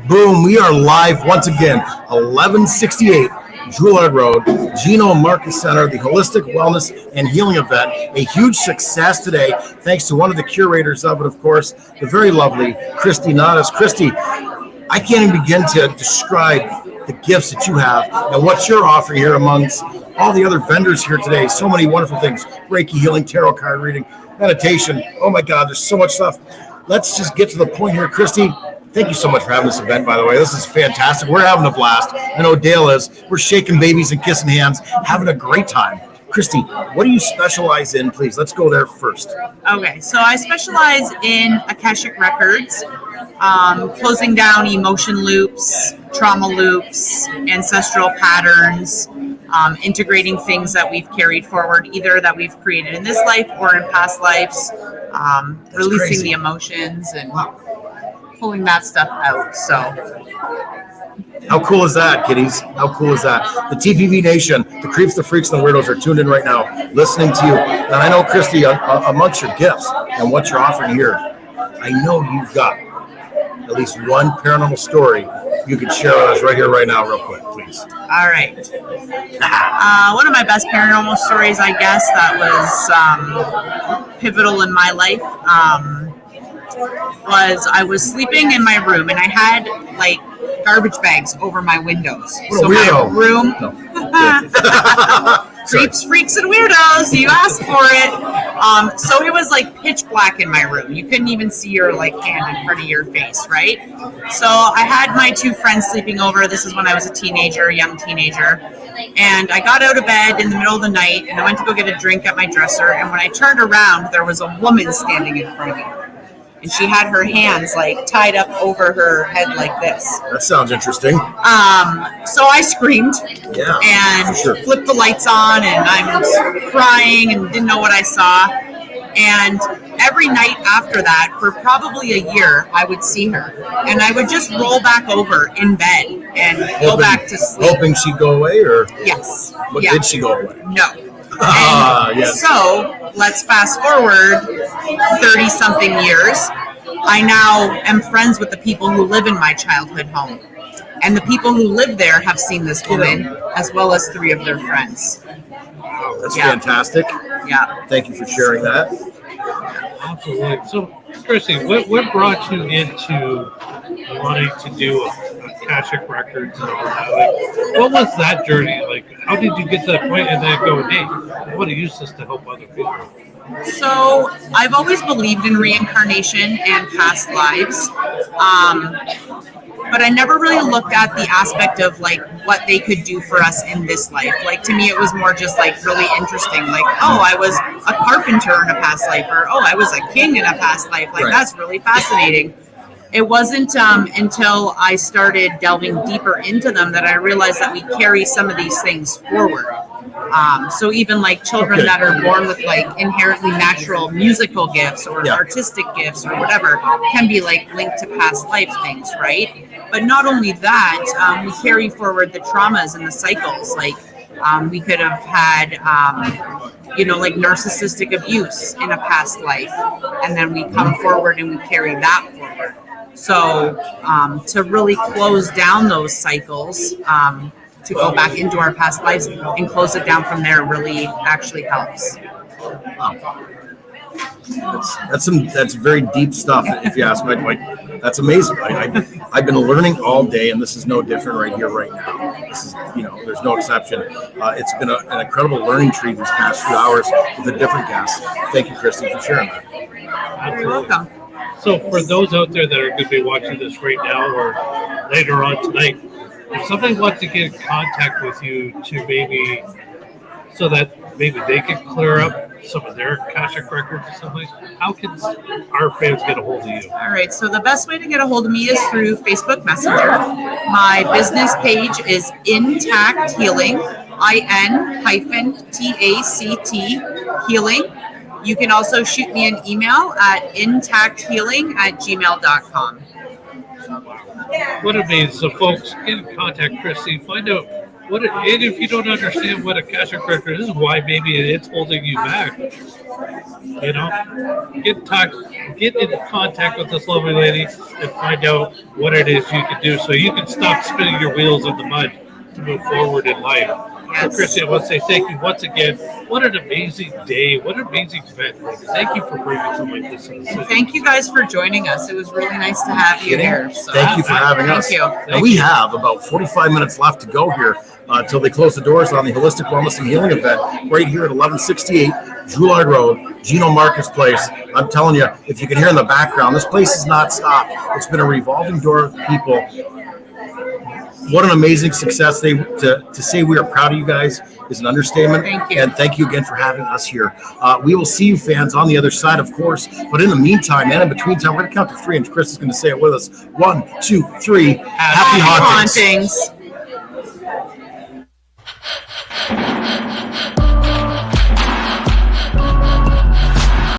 Boom, we are live once again, 1168 Juilliard Road, Geno Marcus Center, the Holistic Wellness and Healing event. A huge success today, thanks to one of the curators of it, of course, the very lovely Kristie Nantais. Kristie, I can't even begin to describe the gifts that you have and what you're offering here amongst all the other vendors here today. So many wonderful things, Reiki healing, tarot card reading, meditation. Oh my God, there's so much stuff. Let's just get to the point here, Kristie. Thank you so much for having this event, by the way. This is fantastic. We're having a blast. I know Dale is. We're shaking babies and kissing hands, having a great time. Kristie, what do you specialize in, please? Let's go there first. Okay, so I specialize in Akashic Records, closing down emotion loops, trauma loops, ancestral patterns, integrating things that we've carried forward, either that we've created in this life or in past lives, releasing crazy. the emotions and pulling that stuff out. So how cool is that, kiddies? How cool is that? The TPV Nation, the creeps, the freaks, and the weirdos are tuned in right now, listening to you. And I know, Kristie, amongst your gifts and what you're offering here, I know you've got at least one paranormal story you could share with us right here, right now, real quick, please. All right. One of my best paranormal stories, I guess, that was pivotal in my life, was I was sleeping in my room and I had like garbage bags over my windows. What a weirdo. My room, creeps, freaks, and weirdos. You asked for it. So it was like pitch black in my room. You couldn't even see your like hand in front of your face, right? So I had my two friends sleeping over. This is when I was a young teenager. And I got out of bed in the middle of the night and I went to go get a drink at my dresser. And when I turned around, there was a woman standing in front of me. And she had her hands like tied up over her head like this. That sounds interesting. So I screamed and flipped the lights on, and I was crying and didn't know what I saw. And every night after that, for probably a year, I would see her, and I would just roll back over in bed and go back to sleep. Hoping she'd go away, or yes, but did she go away? No. Yes. So let's fast forward 30-something years. I now am friends with the people who live in my childhood home. And the people who live there have seen this woman, as well as 3 of their friends. That's fantastic. Yeah. Thank you for sharing that. Absolutely. So, Kristie, what brought you into wanting to do Akashic Records and all that? Like, what was that journey? Like, how did you get to that point and then go, hey, I want to use this to help other people? So I've always believed in reincarnation and past lives. But I never really looked at the aspect of like what they could do for us in this life. Like to me, it was more just like really interesting. Like, oh, I was a carpenter in a past life, or oh, I was a king in a past life. Like that's really fascinating. It wasn't until I started delving deeper into them that I realized that we carry some of these things forward. So even like children that are born with like inherently natural musical gifts or artistic gifts or whatever can be like linked to past life things, right? But not only that, we carry forward the traumas and the cycles. Like we could have had, like narcissistic abuse in a past life, and then we come forward and we carry that forward. So to really close down those cycles, to go back into our past lives and close it down from there really actually helps. Wow. That's very deep stuff, if you ask me. Like, that's amazing. I've been learning all day, and this is no different right here, right now. This is, there's no exception. It's been an incredible learning tree these past few hours with a different guest. Thank you, Kristie, for sharing that. You're welcome. So for those out there that are going to be watching this right now or later on tonight, if somebody wants to get in contact with you to maybe so that maybe they can clear up some of their Akashic records or something, how can our fans get a hold of you? All right, so the best way to get a hold of me is through Facebook Messenger. My business page is In-Tact Healing, IN-TACT Healing. You can also shoot me an email at intacthealing@gmail.com. What it means, so folks, get in contact Kristie, find out And if you don't understand what a cash or credit card is, why maybe it's holding you back. You know, get in contact with this lovely lady and find out what it is you can do, so you can stop spinning your wheels in the mud to move forward in life. Yes. So, Kristie, I want to say thank you once again. What an amazing day! What an amazing event! Like, thank you for bringing something like this in the city. Thank you guys for joining us. It was really nice to have you here. So. Thank you for having Thank us. you. And we have about 45 minutes left to go here until they close the doors on the Holistic Wellness and Healing event right here at 1168 Drouillard Road, Gino Marcus Place. I'm telling you, if you can hear in the background, this place is not stopped. It's been a revolving door of people. What an amazing success. To say we are proud of you guys is an understatement. Thank you. And thank you again for having us here. We will see you fans on the other side, of course. But in the meantime and in between time, we're going to count to 3, and Chris is going to say it with us. 1, 2, 3. Happy hauntings. Hauntings.